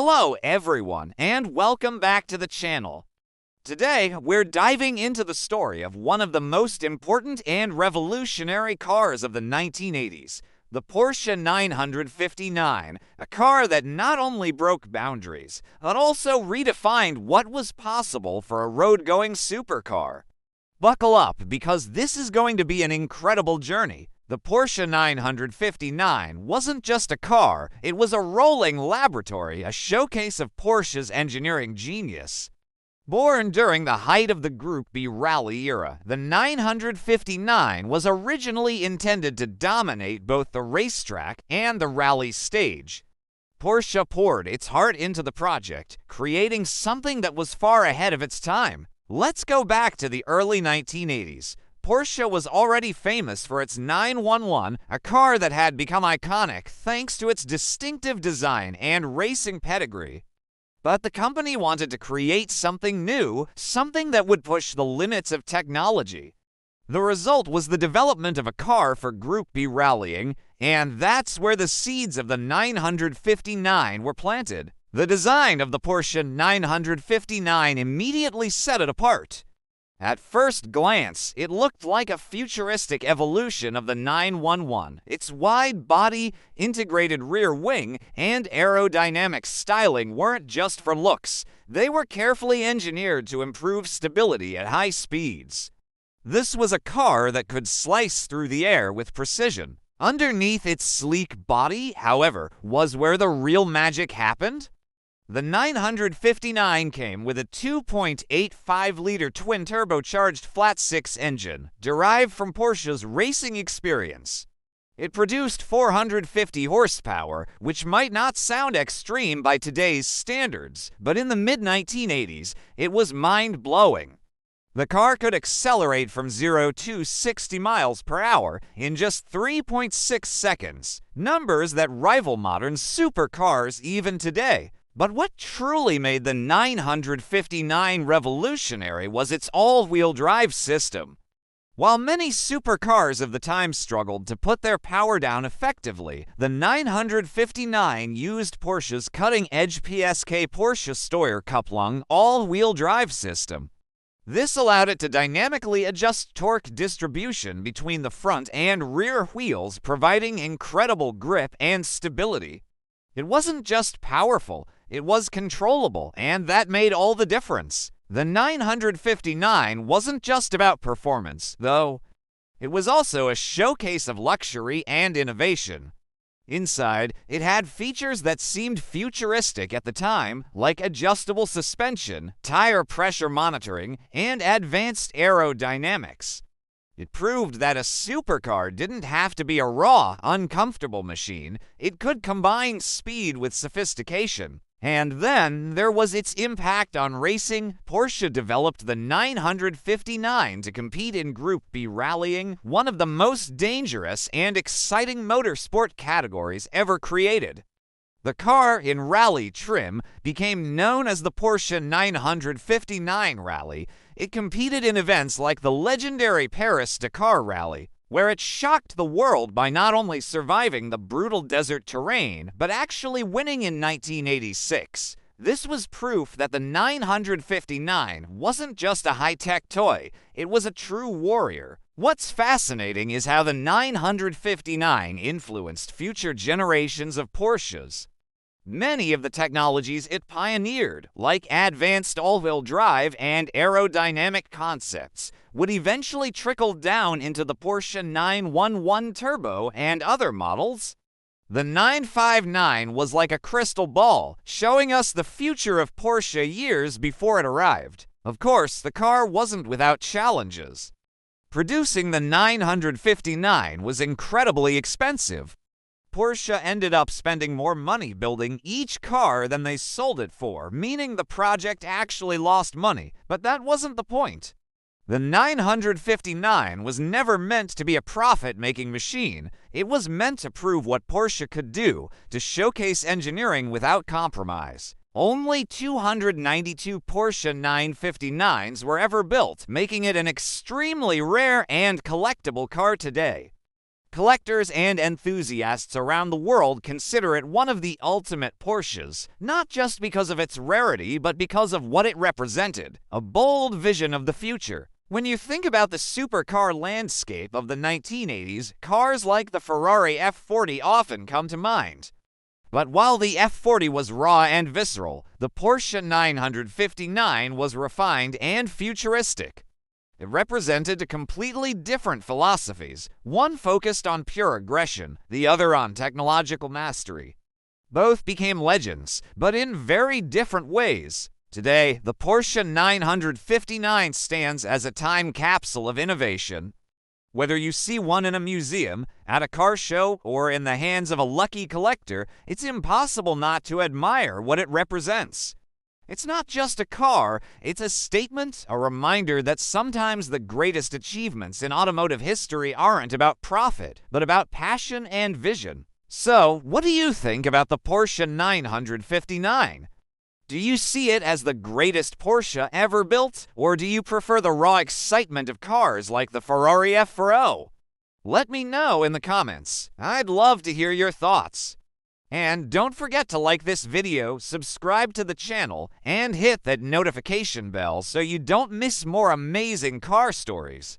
Hello everyone, and welcome back to the channel. Today, we're diving into the story of one of the most important and revolutionary cars of the 1980s, the Porsche 959, a car that not only broke boundaries, but also redefined what was possible for a road-going supercar. Buckle up, because this is going to be an incredible journey. The Porsche 959 wasn't just a car, it was a rolling laboratory, a showcase of Porsche's engineering genius. Born during the height of the Group B rally era, the 959 was originally intended to dominate both the racetrack and the rally stage. Porsche poured its heart into the project, creating something that was far ahead of its time. Let's go back to the early 1980s. Porsche was already famous for its 911, a car that had become iconic thanks to its distinctive design and racing pedigree. But the company wanted to create something new, something that would push the limits of technology. The result was the development of a car for Group B rallying, and that's where the seeds of the 959 were planted. The design of the Porsche 959 immediately set it apart. At first glance, it looked like a futuristic evolution of the 911. Its wide body, integrated rear wing, and aerodynamic styling weren't just for looks. They were carefully engineered to improve stability at high speeds. This was a car that could slice through the air with precision. Underneath its sleek body, however, was where the real magic happened. The 959 came with a 2.85-liter twin-turbocharged flat-six engine, derived from Porsche's racing experience. It produced 450 horsepower, which might not sound extreme by today's standards, but in the mid-1980s, it was mind-blowing. The car could accelerate from 0 to 60 miles per hour in just 3.6 seconds, numbers that rival modern supercars even today. But what truly made the 959 revolutionary was its all-wheel drive system. While many supercars of the time struggled to put their power down effectively, the 959 used Porsche's cutting-edge PSK Porsche Steuerkupplung all-wheel drive system. This allowed it to dynamically adjust torque distribution between the front and rear wheels, providing incredible grip and stability. It wasn't just powerful, it was controllable, and that made all the difference. The 959 wasn't just about performance, though. It was also a showcase of luxury and innovation. Inside, it had features that seemed futuristic at the time, like adjustable suspension, tire pressure monitoring, and advanced aerodynamics. It proved that a supercar didn't have to be a raw, uncomfortable machine. It could combine speed with sophistication. And then there was its impact on racing. Porsche developed the 959 to compete in Group B rallying, one of the most dangerous and exciting motorsport categories ever created. The car, in rally trim, became known as the Porsche 959 Rally. It competed in events like the legendary Paris-Dakar Rally, where it shocked the world by not only surviving the brutal desert terrain, but actually winning in 1986. This was proof that the 959 wasn't just a high-tech toy, it was a true warrior. What's fascinating is how the 959 influenced future generations of Porsches. Many of the technologies it pioneered, like advanced all-wheel drive and aerodynamic concepts, would eventually trickle down into the Porsche 911 Turbo and other models. The 959 was like a crystal ball, showing us the future of Porsche years before it arrived. Of course, the car wasn't without challenges. Producing the 959 was incredibly expensive. Porsche ended up spending more money building each car than they sold it for, meaning the project actually lost money, but that wasn't the point. The 959 was never meant to be a profit-making machine. It was meant to prove what Porsche could do, to showcase engineering without compromise. Only 292 Porsche 959s were ever built, making it an extremely rare and collectible car today. Collectors and enthusiasts around the world consider it one of the ultimate Porsches, not just because of its rarity, but because of what it represented, a bold vision of the future. When you think about the supercar landscape of the 1980s, cars like the Ferrari F40 often come to mind. But while the F40 was raw and visceral, the Porsche 959 was refined and futuristic. It represented completely different philosophies, one focused on pure aggression, the other on technological mastery. Both became legends, but in very different ways. Today, the Porsche 959 stands as a time capsule of innovation. Whether you see one in a museum, at a car show, or in the hands of a lucky collector, it's impossible not to admire what it represents. It's not just a car, it's a statement, a reminder that sometimes the greatest achievements in automotive history aren't about profit, but about passion and vision. So, what do you think about the Porsche 959? Do you see it as the greatest Porsche ever built, or do you prefer the raw excitement of cars like the Ferrari F40? Let me know in the comments. I'd love to hear your thoughts. And don't forget to like this video, subscribe to the channel, and hit that notification bell so you don't miss more amazing car stories.